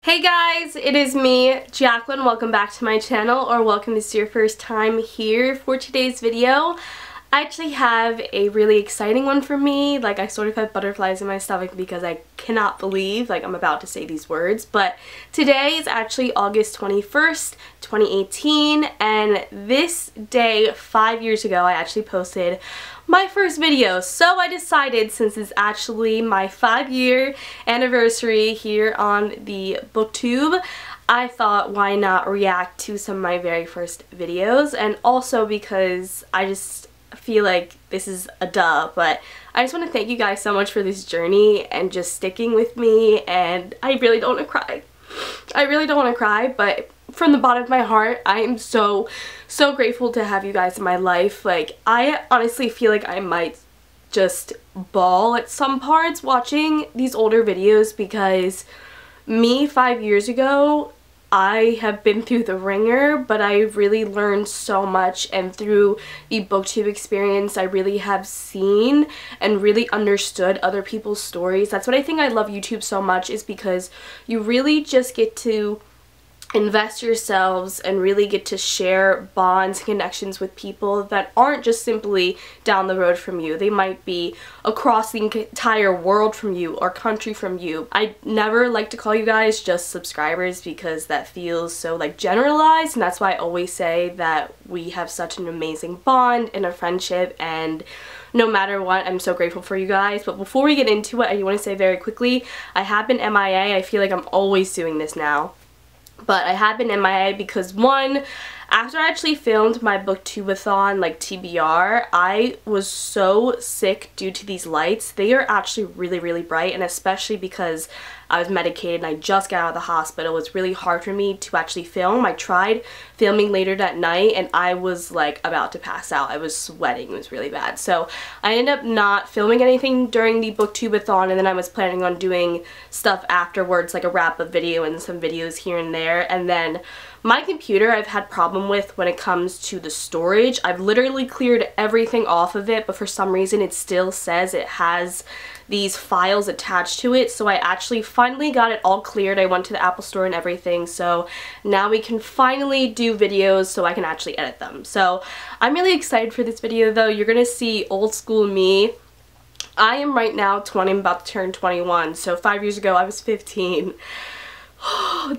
Hey guys, it is me, Jacqueline. Welcome back to my channel, or welcome if this is your first time here for today's video. I actually have a really exciting one for me. Like, I sort of have butterflies in my stomach because I cannot believe, like, I'm about to say these words. But today is actually August 21st, 2018, and this day, 5 years ago, I actually posted my first video. So I decided, since it's actually my 5-year anniversary here on the booktube, I thought, why not react to some of my very first videos, and also because I just feel like this is a duh, but I just want to thank you guys so much for this journey and just sticking with me. And I really don't want to cry. I really don't want to cry, but from the bottom of my heart, I am so grateful to have you guys in my life. Like, I honestly feel like I might just bawl at some parts watching these older videos, because me 5 years ago, I have been through the ringer, but I really learned so much, and through the booktube experience I really have seen and really understood other people's stories. That's what I think I love YouTube so much, is because you really just get to invest yourselves and really get to share bonds and connections with people that aren't just simply down the road from you. They might be across the entire world from you or country from you. I never like to call you guys just subscribers, because that feels so like generalized, and that's why I always say that we have such an amazing bond and a friendship, and no matter what, I'm so grateful for you guys. But before we get into it, I want to say very quickly, I have been MIA. I feel like I'm always doing this now. But I have been MIA because, one, after I actually filmed my booktubeathon, like TBR, I was so sick due to these lights. They are actually really bright, and especially because I was medicated and I just got out of the hospital, it was really hard for me to actually film. I tried filming later that night and I was like about to pass out. I was sweating. It was really bad. So I ended up not filming anything during the booktubeathon, and then I was planning on doing stuff afterwards, like a wrap-up video and some videos here and there. And then my computer, I've had problem with when it comes to the storage. I've literally cleared everything off of it, but for some reason it still says it has these files attached to it. So I actually finally got it all cleared. I went to the Apple Store and everything, so now we can finally do videos so I can actually edit them. So I'm really excited for this video though. You're gonna see old school me. I am right now 20, I'm about to turn 21, so 5 years ago I was 15.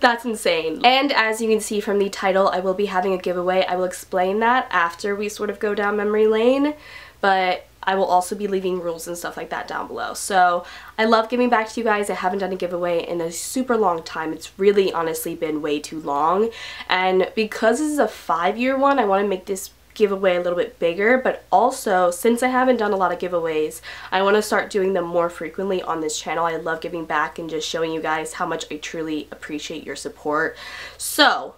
That's insane. And as you can see from the title, I will be having a giveaway. I will explain that after we sort of go down memory lane, but I will also be leaving rules and stuff like that down below. So I love giving back to you guys. I haven't done a giveaway in a super long time. It's really honestly been way too long, and because this is a 5-year one, I want to make this giveaway a little bit bigger. But also, since I haven't done a lot of giveaways, I want to start doing them more frequently on this channel. I love giving back and just showing you guys how much I truly appreciate your support. So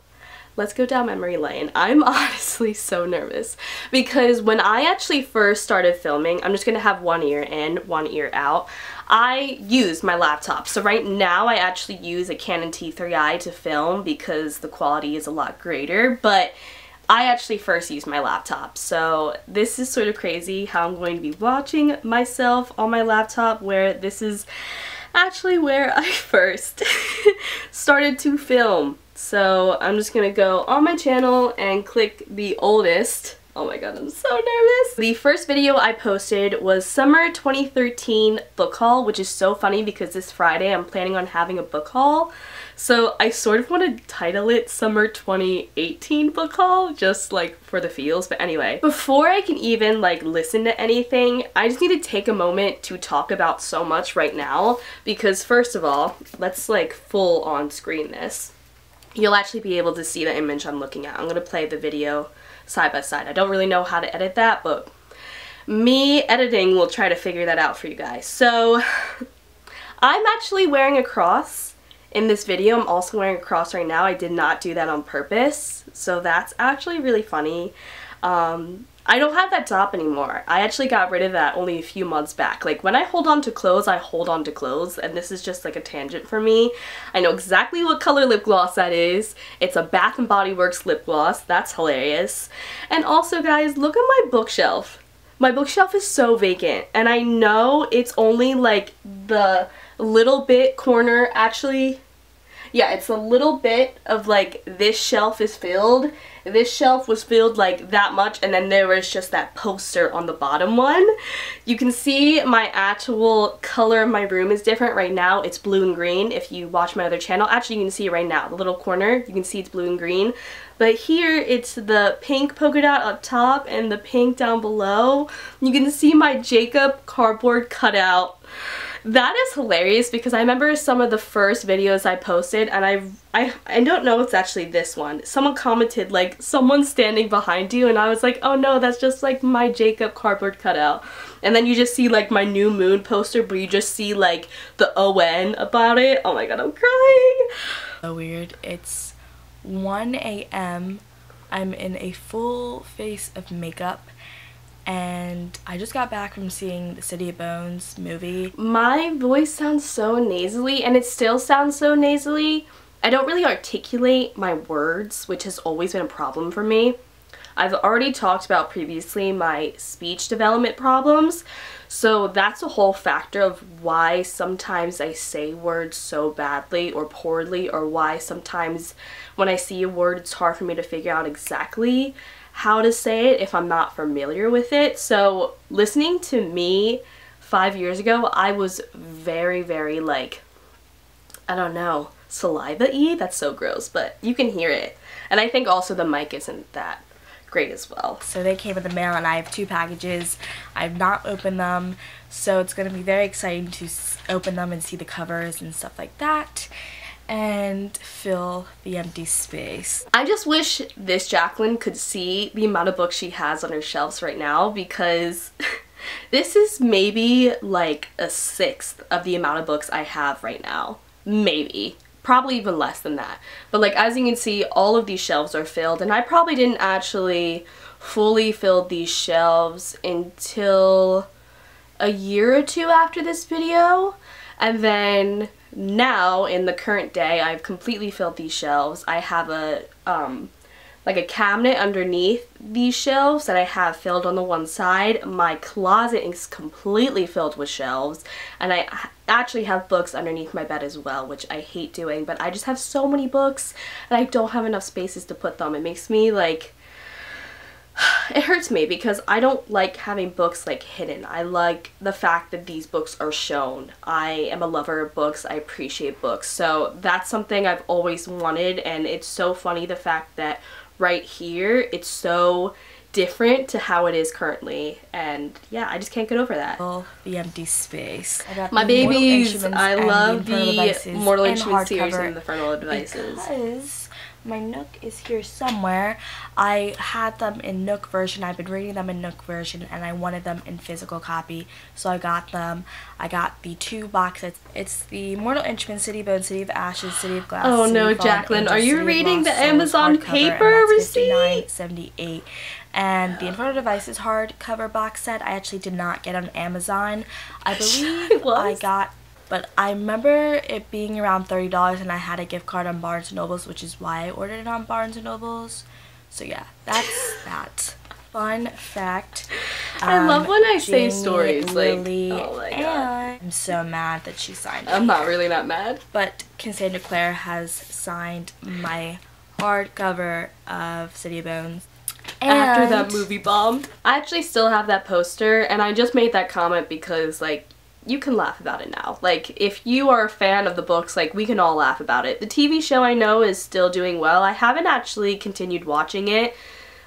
let's go down memory lane. I'm honestly so nervous, because when I actually first started filming, I'm just gonna have one ear in, one ear out, I used my laptop. So right now I actually use a Canon T3i to film because the quality is a lot greater, but I actually first used my laptop. So this is sort of crazy how I'm going to be watching myself on my laptop, where this is actually where I first started to film. So I'm just gonna go on my channel and click the oldest. Oh my god, I'm so nervous. The first video I posted was Summer 2013 book haul, which is so funny because this Friday I'm planning on having a book haul. So I sort of want to title it Summer 2018 book haul, just like for the feels. But anyway, before I can even like listen to anything, I just need to take a moment to talk about so much right now, because first of all, let's like full on screen this. You'll actually be able to see the image I'm looking at. I'm going to play the video side by side. I don't really know how to edit that, but me editing will try to figure that out for you guys. So I'm actually wearing a cross in this video. I'm also wearing a cross right now. I did not do that on purpose, so that's actually really funny. I don't have that top anymore. I actually got rid of that only a few months back. Like, when I hold on to clothes, I hold on to clothes, and this is just like a tangent for me. I know exactly what color lip gloss that is. It's a Bath & Body Works lip gloss. That's hilarious. And also, guys, look at my bookshelf. My bookshelf is so vacant, and I know it's only like the little bit corner, actually. Yeah, it's a little bit of like this shelf is filled. This shelf was filled like that much, and then there was just that poster on the bottom one. You can see my actual color of my room is different. Right now it's blue and green. If you watch my other channel, actually you can see it right now, the little corner, you can see it's blue and green. But here it's the pink polka dot up top and the pink down below. You can see my Jacob cardboard cutout. That is hilarious because I remember some of the first videos I posted, and I don't know if it's actually this one. Someone commented like, someone's standing behind you, and I was like, oh no, that's just like my Jacob cardboard cutout. And then you just see like my new moon poster, but you just see like the ON about it. Oh my god, I'm crying. So weird. It's 1 a.m. I'm in a full face of makeup, and I just got back from seeing the City of Bones movie. My voice sounds so nasally, and it still sounds so nasally. I don't really articulate my words, which has always been a problem for me. I've already talked about previously my speech development problems, so that's a whole factor of why sometimes I say words so badly or poorly, or why sometimes when I see a word it's hard for me to figure out exactly how to say it if I'm not familiar with it. So listening to me 5 years ago, I was very, very like, I don't know, saliva-y? That's so gross, but you can hear it. And I think also the mic isn't that great as well. So they came in the mail, and I have 2 packages. I've not opened them, so it's going to be very exciting to open them and see the covers and stuff like that, and fill the empty space. I just wish this Jacqueline could see the amount of books she has on her shelves right now, because this is maybe like a 1/6 of the amount of books I have right now. Maybe. Probably even less than that. But like, as you can see, all of these shelves are filled, and I probably didn't actually fully fill these shelves until a year or 2 after this video. And then now, in the current day, I've completely filled these shelves. I have a like a cabinet underneath these shelves that I have filled on the one side. My closet is completely filled with shelves, and I actually have books underneath my bed as well, which I hate doing, but I just have so many books and I don't have enough spaces to put them. It makes me like, it hurts me because I don't like having books like hidden. I like the fact that these books are shown. I am a lover of books. I appreciate books. So that's something I've always wanted, and it's so funny the fact that right here it's so different to how it is currently, and yeah, I just can't get over that. The empty space. My babies, I love the Mortal Instruments series and the Infernal Devices. Because my Nook is here somewhere. I had them in Nook version. I've been reading them in Nook version, and I wanted them in physical copy, so I got them. I got the 2 box sets. It's the Mortal Instruments, City of Bones, City of Ashes, City of Glass. Oh no, Jacqueline, are you reading the Amazon paper receipt? $59.78. And the Infernal Devices hardcover box set I actually did not get on Amazon. I believe I got, but I remember it being around $30, and I had a gift card on Barnes & Nobles, which is why I ordered it on Barnes & Nobles. So yeah, that's that. Fun fact. I love when I say Jamie, stories Lily, like, oh my god. I'm so mad that she signed it. I'm not really not mad. But Cassandra Clare has signed my hardcover of City of Bones. After that movie bombed. I actually still have that poster, and I just made that comment because, like, you can laugh about it now. Like, if you are a fan of the books, like, we can all laugh about it. The TV show, I know, is still doing well. I haven't actually continued watching it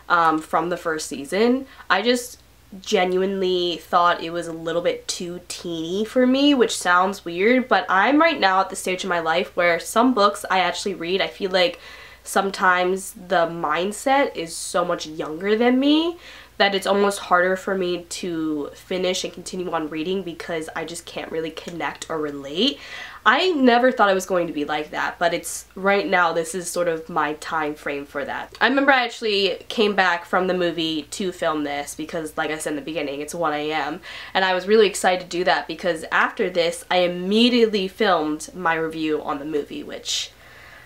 from the first season. I just genuinely thought it was a little bit too teeny for me, which sounds weird, but I'm right now at the stage in my life where some books I actually read, I feel like sometimes the mindset is so much younger than me that it's almost harder for me to finish and continue on reading because I just can't really connect or relate. I never thought I was going to be like that, but it's right now, this is sort of my time frame for that. I remember I actually came back from the movie to film this because, like I said in the beginning, it's 1 a.m. and I was really excited to do that because after this I immediately filmed my review on the movie, which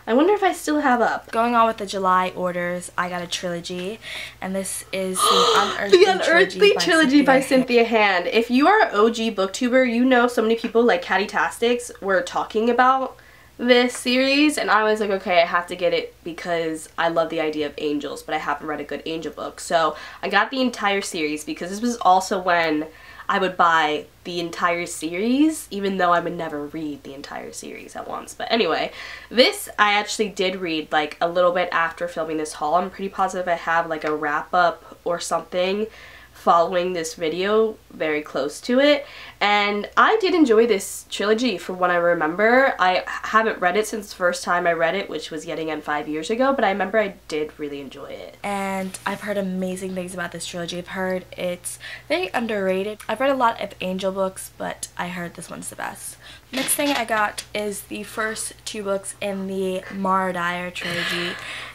I wonder if I still have up. Going on with the July orders, I got a trilogy, and this is the Unearthly Trilogy by Cynthia Hand. If you are an OG booktuber, you know so many people like Catty Tastics were talking about this series, and I was like, okay, I have to get it because I love the idea of angels, but I haven't read a good angel book. So I got the entire series because this was also when I would buy the entire series, even though I would never read the entire series at once. But anyway, this I actually did read like a little bit after filming this haul. I'm pretty positive I have like a wrap up or something following this video very close to it, and I did enjoy this trilogy from what I remember. I haven't read it since the first time I read it, which was yet again 5 years ago, but I remember I did really enjoy it. And I've heard amazing things about this trilogy. I've heard it's very underrated. I've read a lot of angel books, but I heard this one's the best. Next thing I got is the first 2 books in the Dyer trilogy,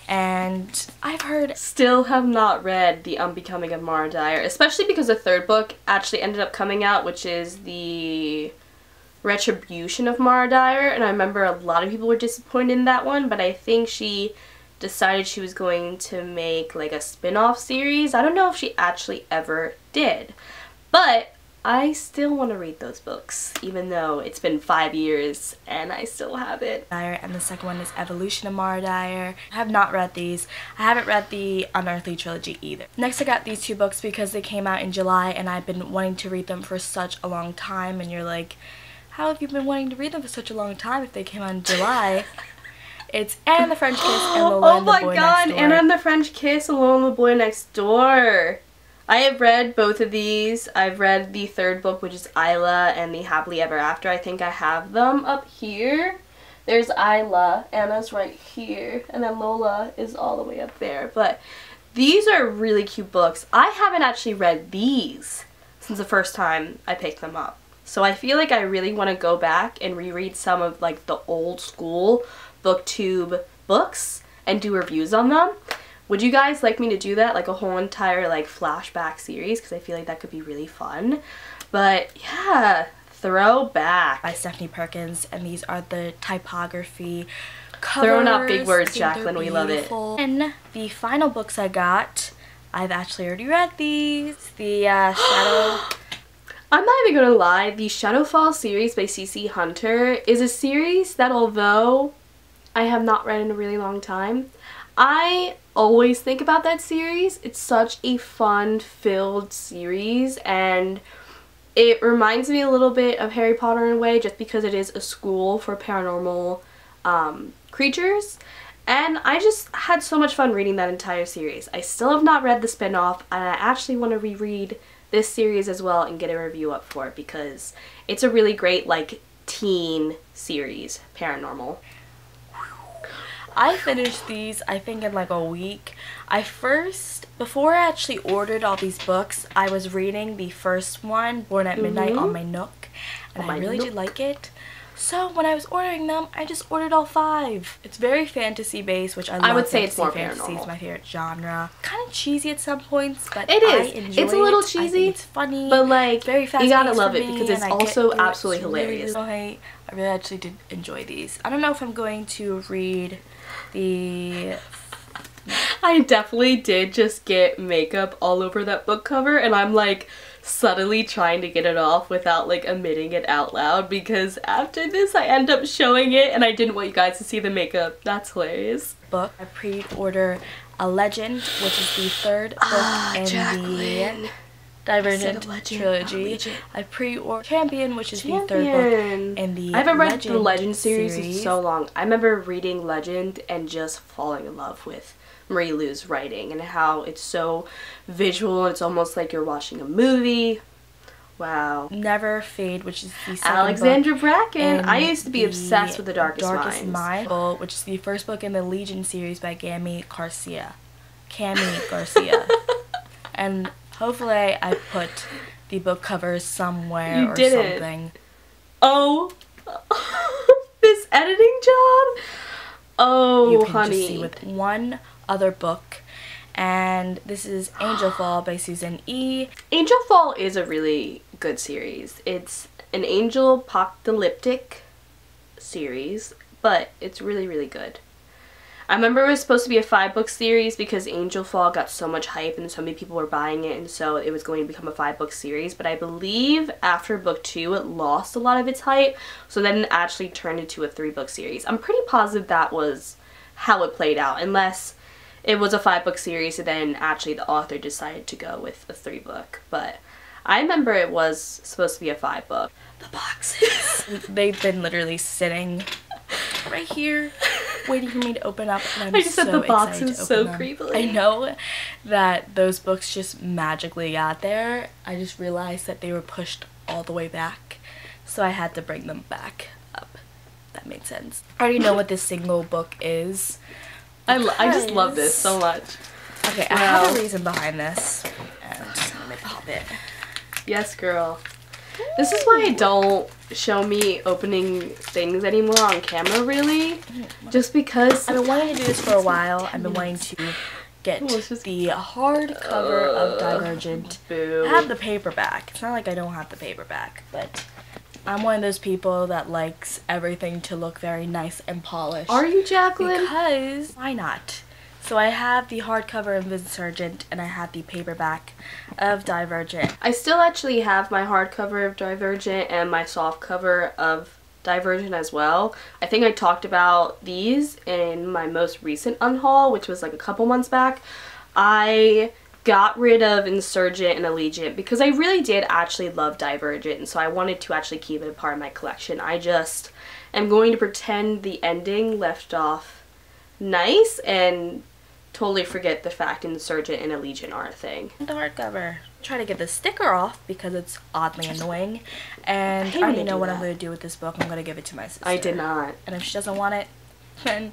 and I've heard... Still have not read The Unbecoming of Dyer, especially because the 3rd book actually ended up coming out, which is The Retribution of Dyer, and I remember a lot of people were disappointed in that one, but I think she decided she was going to make like a spin-off series. I don't know if she actually ever did, but I still want to read those books, even though it's been 5 years and I still haven't. And the second one is Evolution of Dyer. I have not read these. I haven't read the Unearthly trilogy either. Next I got these 2 books because they came out in July and I've been wanting to read them for such a long time, and you're like, how have you been wanting to read them for such a long time if they came out in July? It's Anne and the French Kiss and Lola and the Boy Next Door. Oh my god, Anne and the French Kiss and Lola and the Boy Next Door. I have read both of these. I've read the 3rd book, which is Isla and the Happily Ever After. I think I have them up here. There's Isla, Anna's right here, and then Lola is all the way up there. But these are really cute books. I haven't actually read these since the first time I picked them up. So I feel like I really want to go back and reread some of like the old school booktube books and do reviews on them. Would you guys like me to do that, like a whole entire like flashback series? Because I feel like that could be really fun. But yeah, Throwback by Stephanie Perkins, and these are the typography covers. Throwing out big words, Jacqueline, we love it. And the final books I got, I've actually already read these. The Shadow... I'm not even gonna lie, the Shadowfall series by Cece Hunter is a series that, although I have not read in a really long time, I always think about that series. It's such a fun-filled series, and it reminds me a little bit of Harry Potter in a way, just because it is a school for paranormal creatures. And I just had so much fun reading that entire series. I still have not read the spin-off, and I actually want to reread this series as well and get a review up for it because it's a really great like teen series, paranormal. I finished these, I think, in like a week. Before I actually ordered all these books, I was reading the first one, Born at Midnight, on my Nook, and I really did like it. So when I was ordering them, I just ordered all 5. It's very fantasy based, which I love. I would say it's more fantasy. paranormal. It's my favorite genre. Kind of cheesy at some points, but it is. I enjoy it. It's a little cheesy. I think it's funny, but like very fast. You gotta love it because it's also absolutely hilarious. I really actually did enjoy these. I don't know if I'm going to read the... I definitely did just get makeup all over that book cover, and I'm like subtly trying to get it off without like admitting it out loud, because after this I end up showing it and I didn't want you guys to see the makeup. That's hilarious. Book. I pre-order A Legend, which is the 3rd book in Jacqueline. the Divergent trilogy. I pre-ordered Champion, which is the 3rd book in the I haven't read Legend the Legend series in so long. I remember reading Legend and just falling in love with Marie Lu's writing and how it's so visual. It's almost like you're watching a movie. Wow. Never Fade, which is the 2nd Alexandra book Bracken. I used to be obsessed with The Darkest Mind, which is the 1st book in the Legion series by Cami Garcia. And hopefully I put the book covers somewhere or something. Oh, this editing job. Oh, you can honey. just see with one other book, and this is Angel Fall by Susan E. Angel Fall is a really good series. It's an angel apocalyptic series, but it's really, really good. I remember it was supposed to be a 5-book series because Angel Fall got so much hype and so many people were buying it, and so it was going to become a 5-book series. But I believe after book 2 it lost a lot of its hype, so then it actually turned into a 3-book series. I'm pretty positive that was how it played out, unless it was a 5-book series and then actually the author decided to go with a 3-book. But I remember it was supposed to be a 5-book. The boxes. They've been literally sitting right here waiting for me to open up, and I just said the box is so creepily. I know that those books just magically got there. I just realized that they were pushed all the way back, so I had to bring them back up. That made sense. I already know what this single book is. I just love this so much. Okay, I have a reason behind this, and let me pop it. Yes, girl. This is why I don't show me opening things anymore on camera, really. Just because I've been wanting to do this for a while. I've been wanting to get the hardcover of Divergent. Boo. I have the paperback. It's not like I don't have the paperback, but I'm one of those people that likes everything to look very nice and polished. Are you, Jacqueline? Because why not? So I have the hardcover of Insurgent and I have the paperback of Divergent. I still actually have my hardcover of Divergent and my softcover of Divergent as well. I think I talked about these in my most recent unhaul, which was like a couple months back. I got rid of Insurgent and Allegiant because I really did actually love Divergent, and so I wanted to actually keep it a part of my collection. I just am going to pretend the ending left off nice and totally forget the fact Insurgent and Allegiant are a thing. The hardcover. Try to get the sticker off because it's oddly annoying, and I already know what I'm going to do with this book. I'm going to give it to my sister. I did not. And if she doesn't want it, then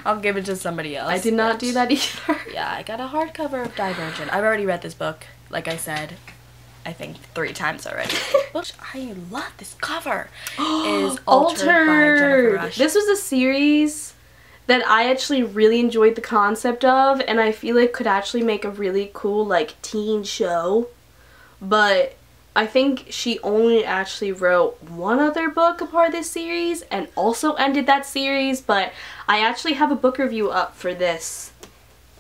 I'll give it to somebody else. I did not do that either. Yeah, I got a hardcover of Divergent. I've already read this book, like I said, I think 3 times already. Which I love this cover. Is Altered by Jennifer Rush. This was a series that I actually really enjoyed the concept of, and I feel it could actually make a really cool like teen show. But I think she only actually wrote one other book a part of this series and also ended that series, but I actually have a book review up for this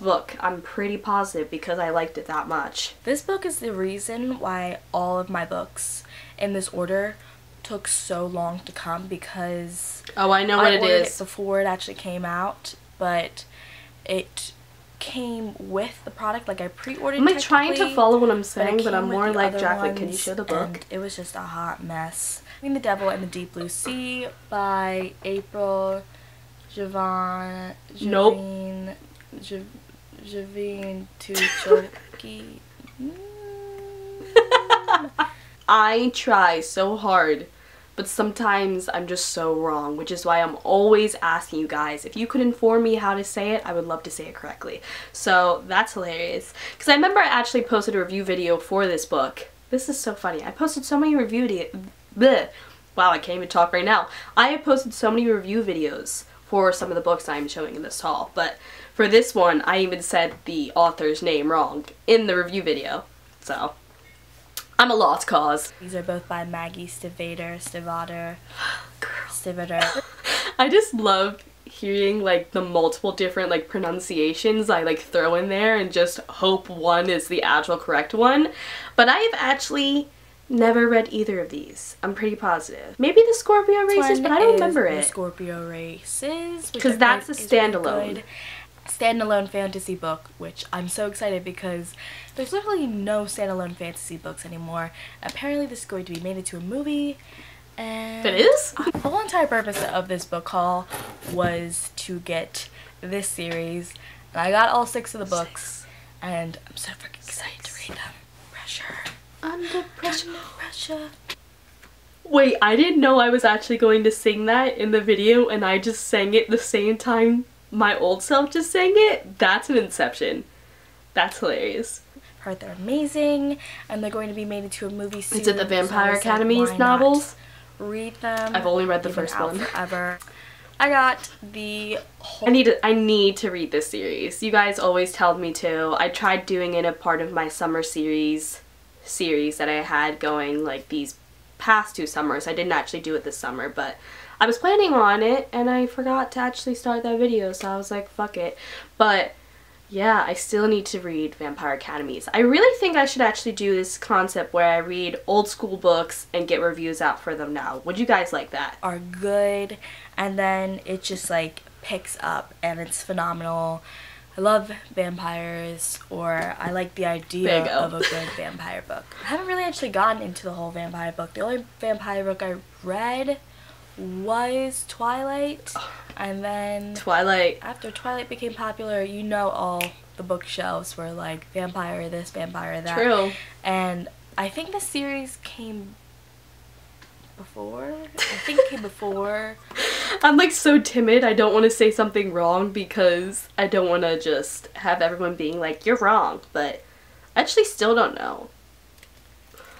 book. I'm pretty positive because I liked it that much. This book is the reason why all of my books in this order took so long to come, because I know what it is. It before it actually came out, but it came with the product. Like I pre-ordered. I'm like trying to follow what I'm saying, but I'm more like, Jacqueline, can you show the book? And it was just a hot mess. Between the Devil and the Deep Blue Sea by April Javine Tucholke. I try so hard, but sometimes I'm just so wrong, which is why I'm always asking you guys. If you could inform me how to say it, I would love to say it correctly. So that's hilarious. Because I remember I actually posted a review video for this book. This is so funny. I posted so many review videos. Wow, I can't even talk right now. I have posted so many review videos for some of the books I'm showing in this haul. But for this one, I even said the author's name wrong in the review video. So I'm a lost cause. These are both by Maggie Stiefvater. I just love hearing like the multiple different like pronunciations I like throw in there and just hope one is the actual correct one. But I have actually never read either of these. I'm pretty positive. Maybe the Scorpio Races, but I don't remember it. The Scorpio Races, because that's a standalone. Standalone fantasy book, which I'm so excited because there's literally no standalone fantasy books anymore. Apparently this is going to be made into a movie, and it is? The whole entire purpose of this book haul was to get this series, and I got all 6 of the books, and I'm so freaking excited to read them. Pressure. Under pressure. Under pressure. Wait, I didn't know I was actually going to sing that in the video, and I just sang it the same time my old self just sang it. That's an inception. That's hilarious. Heard they're amazing, and they're going to be made into a movie soon. Is it the Vampire Academy's novels? Read them. I've only read the first one. Forever. I got the whole... I need to read this series. You guys always tell me to. I tried doing it a part of my summer series that I had going like these past 2 summers. I didn't actually do it this summer, but I was planning on it and I forgot to actually start that video, so I was like, fuck it. But yeah, I still need to read Vampire Academies. I really think I should actually do this concept where I read old school books and get reviews out for them now. Would you guys like that? Are good, and then it just like picks up and it's phenomenal. I love vampires, or I like the idea of a good vampire book. I haven't really actually gotten into the whole vampire book. The only vampire book I read was Twilight, and then Twilight. After Twilight became popular, you know, all the bookshelves were like vampire this, vampire that. True. And I think the series came before. I think it came before. I'm like so timid. I don't want to say something wrong because I don't want to just have everyone being like, you're wrong. But I actually still don't know.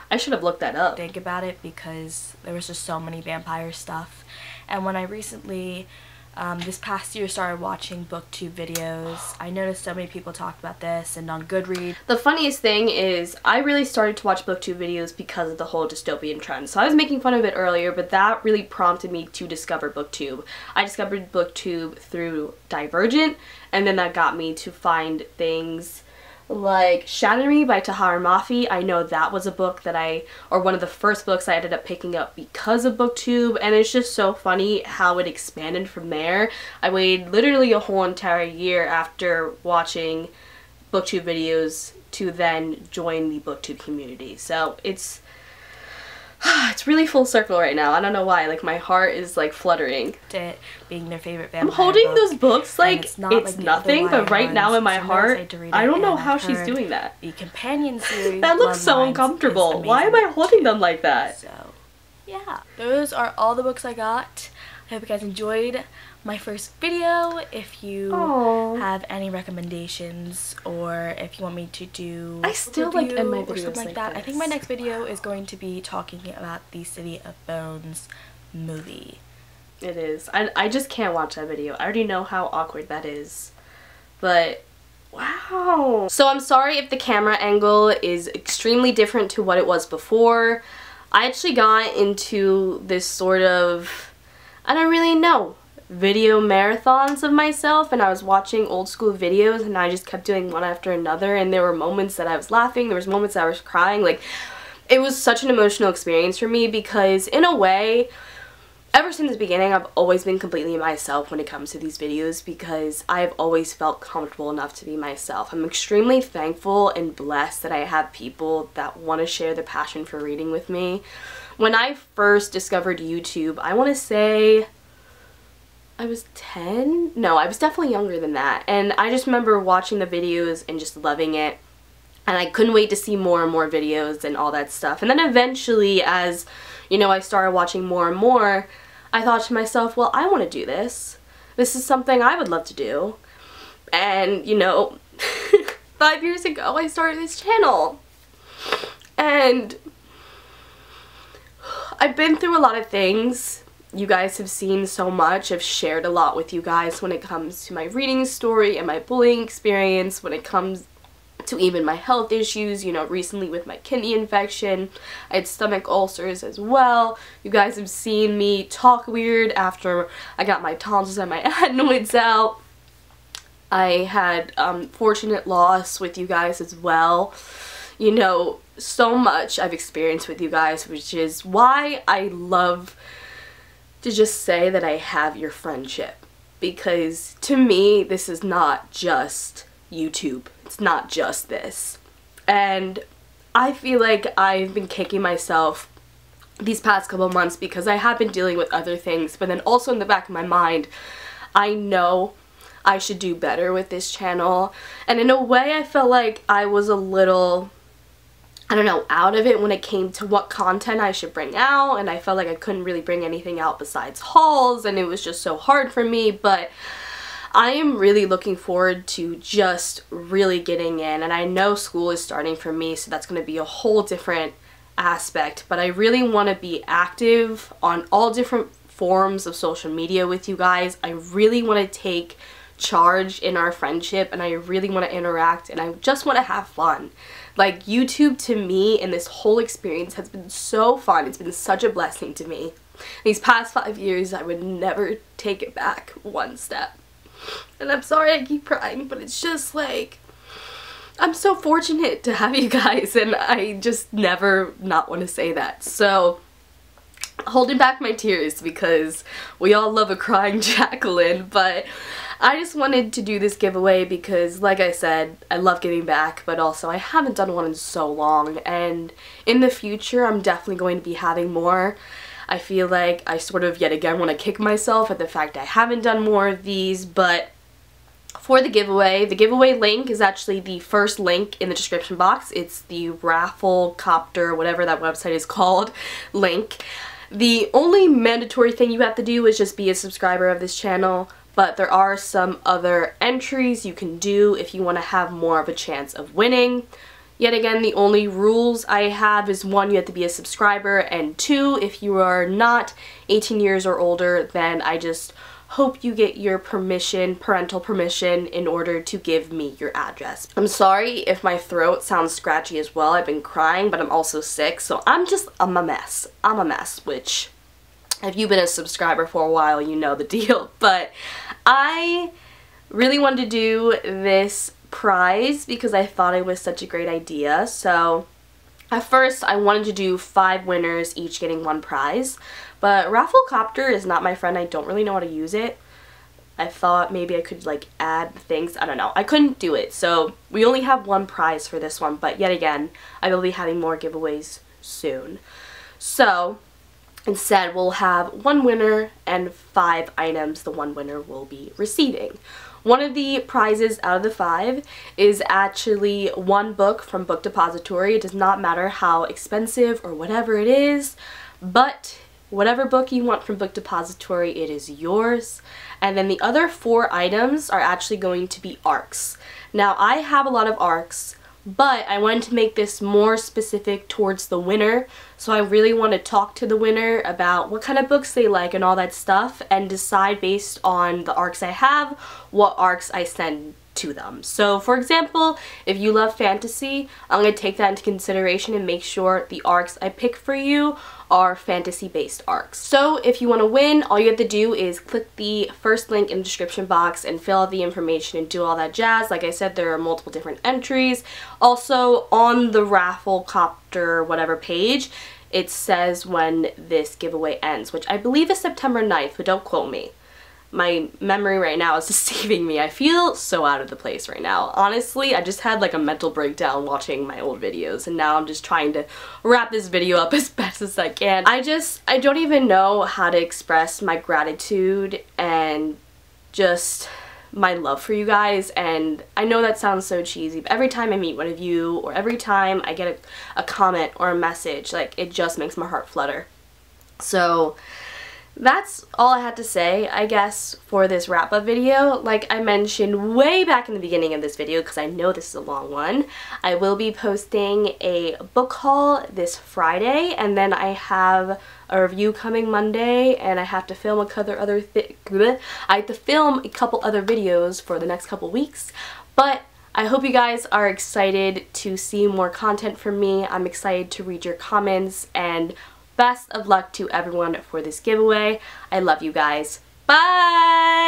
I should have looked that up. Think about it, because there was just so many vampire stuff. And when I recently, this past year, started watching booktube videos, I noticed so many people talked about this, and on Goodreads. The funniest thing is I really started to watch booktube videos because of the whole dystopian trend. So I was making fun of it earlier, but that really prompted me to discover booktube. I discovered booktube through Divergent, and then that got me to find things like Shatter Me by Tahar Mafi. I know that was a book that or one of the first books I ended up picking up because of booktube, and it's just so funny how it expanded from there. I waited literally a whole entire year after watching booktube videos to then join the booktube community. So it's really full circle right now. I don't know why. Like, my heart is like fluttering. It being their favorite vampire I'm holding book, those books like it's like nothing, but right now in my heart, I don't know how she's doing that. The companion series. That looks so uncomfortable. Why am I holding them like that? So, yeah. Those are all the books I got. I hope you guys enjoyed my first video. If you have any recommendations, or if you want me to do I still like end my videos or something like that. this. I think my next video is going to be talking about the City of Bones movie. It is. I just can't watch that video. I already know how awkward that is. But wow. So I'm sorry if the camera angle is extremely different to what it was before. I actually got into this sort of, I don't really know, video marathons of myself, and I was watching old school videos and I just kept doing one after another, and there were moments that I was laughing, there was moments that I was crying. Like, it was such an emotional experience for me because in a way, ever since the beginning, I've always been completely myself when it comes to these videos because I've always felt comfortable enough to be myself. I'm extremely thankful and blessed that I have people that want to share their passion for reading with me. When I first discovered YouTube, I want to say I was 10? No, I was definitely younger than that. And I just remember watching the videos and just loving it. And I couldn't wait to see more and more videos and all that stuff. And then eventually, as, you know, I started watching more and more, I thought to myself, well, I want to do this. This is something I would love to do. And, you know, 5 years ago, I started this channel. And I've been through a lot of things. You guys have seen so much. I've shared a lot with you guys when it comes to my reading story and my bullying experience, when it comes to even my health issues, you know, recently with my kidney infection. I had stomach ulcers as well. You guys have seen me talk weird after I got my tonsils and my adenoids out. I had fortunate loss with you guys as well. You know, so much I've experienced with you guys, which is why I love to just say that I have your friendship, because to me this is not just YouTube. It's not just this. And I feel like I've been kicking myself these past couple months because I have been dealing with other things, but then also in the back of my mind, I know I should do better with this channel. And in a way, I felt like I was a little, I don't know, out of it when it came to what content I should bring out, and I felt like I couldn't really bring anything out besides hauls, and it was just so hard for me. But I am really looking forward to just really getting in, and I know school is starting for me, so that's going to be a whole different aspect, but I really want to be active on all different forms of social media with you guys. I really want to take charge in our friendship, and I really want to interact, and I just want to have fun. Like, YouTube to me and this whole experience has been so fun. It's been such a blessing to me. These past 5 years, I would never take it back one step. And I'm sorry I keep crying, but it's just like, I'm so fortunate to have you guys, and I just never not want to say that. So, holding back my tears because we all love a crying Jacqueline, but I just wanted to do this giveaway because, like I said, I love giving back, but also I haven't done one in so long, and in the future I'm definitely going to be having more. I feel like I sort of yet again want to kick myself at the fact I haven't done more of these, but for the giveaway link is actually the first link in the description box. It's the Rafflecopter, whatever that website is called, link. The only mandatory thing you have to do is just be a subscriber of this channel, but there are some other entries you can do if you want to have more of a chance of winning. Yet again, the only rules I have is 1, you have to be a subscriber, and 2, if you are not 18 years or older, then I just hope you get your permission, parental permission, in order to give me your address. I'm sorry if my throat sounds scratchy as well. I've been crying, but I'm also sick, so I'm a mess. I'm a mess, which, if you've been a subscriber for a while, you know the deal. But I really wanted to do this prize because I thought it was such a great idea. So at first I wanted to do 5 winners, each getting 1 prize, but Rafflecopter is not my friend. I don't really know how to use it. I thought maybe I could like add things. I don't know. I couldn't do it. So we only have 1 prize for this one, but yet again, I will be having more giveaways soon. So instead, we'll have 1 winner and 5 items the 1 winner will be receiving. One of the prizes out of the 5 is actually 1 book from Book Depository. It does not matter how expensive or whatever it is, but whatever book you want from Book Depository, it is yours. And then the other 4 items are actually going to be ARCs. Now, I have a lot of ARCs, but I wanted to make this more specific towards the winner, so I really want to talk to the winner about what kind of books they like and all that stuff, and decide based on the ARCs I have, what ARCs I send to them. So for example, if you love fantasy, I'm going to take that into consideration and make sure the ARCs I pick for you are fantasy based ARCs. So if you want to win, all you have to do is click the first link in the description box and fill out the information and do all that jazz. Like I said, there are multiple different entries. Also on the Rafflecopter whatever page, it says when this giveaway ends, which I believe is September 9th, but don't quote me. My memory right now is deceiving me. I feel so out of the place right now. Honestly, I just had like a mental breakdown watching my old videos, and now I'm just trying to wrap this video up as best as I can. I don't even know how to express my gratitude and just my love for you guys, and I know that sounds so cheesy, but every time I meet one of you, or every time I get a comment or a message, like, it just makes my heart flutter. So that's all I had to say, I guess, for this wrap-up video. Like I mentioned way back in the beginning of this video, because I know this is a long one, I will be posting a book haul this Friday, and then I have a review coming Monday, and I have to film a couple other videos for the next couple weeks. But I hope you guys are excited to see more content from me. I'm excited to read your comments, and best of luck to everyone for this giveaway. I love you guys. Bye!